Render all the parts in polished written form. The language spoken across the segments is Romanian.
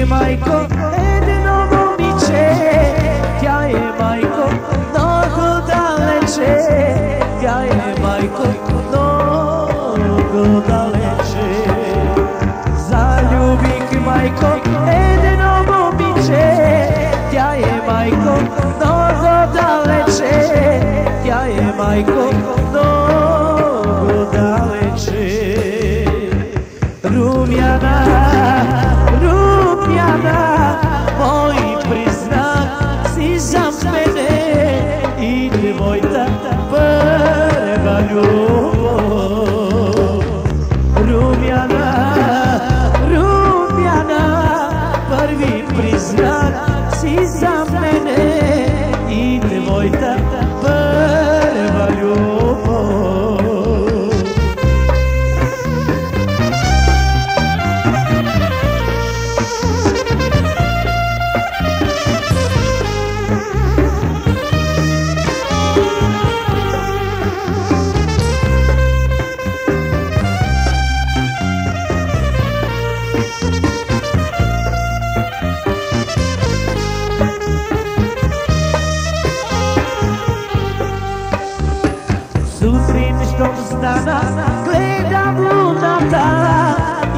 majko, jedino momiće, tja je majko, mnogo daleče, tja je majko, mnogo daleče. Zaljubik majko, jedino momiće, tja je majko, mnogo daleče, tja je majko, mnogo daleče. Rumjana, Rumjana, moj priznak si za mene i devojta prva ljubav. Rumjana, Rumjana, prvi priznak si za mene i devojta prva ljubav. Sutričnog dana gledam lunata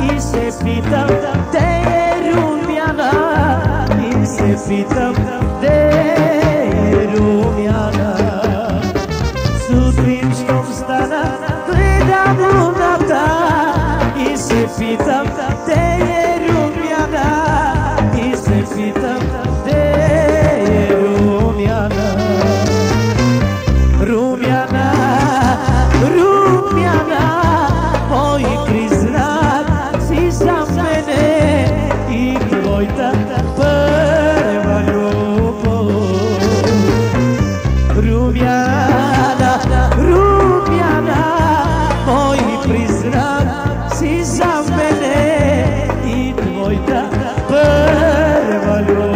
i se pitam gde je Rumjana, i se pitam gde je Rumjana. Sutričnog dana gledam lunata i se pitam gde je Rumjana, i se pitam gde je Rumjana. Rumjana, Rumjana, moj priznak si za mene i devojta prva ljubav. Rumjana, Rumjana, moj priznak si za mene i devojta prva ljubav.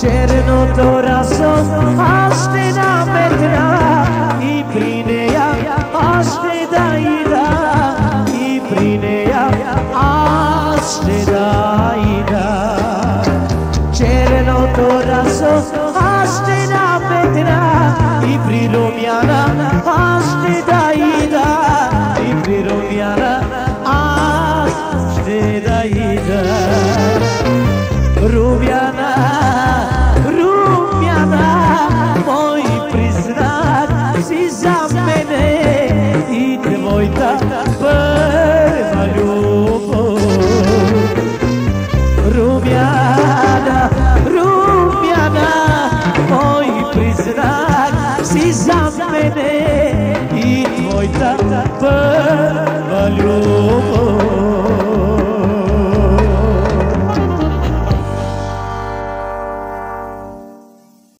Černo to raso, aštena metra i prineja, aštena ida, i prineja, aštena ida. Černo to raso, aštena metra i prirumjana, aštena ida, i prirumjana, aštena ida. Rumjana, Rumjana, moj priznak si za mene i devojta prva ljubav. Rumjana, Rumjana, moj priznak si za mene i devojta prva ljubav.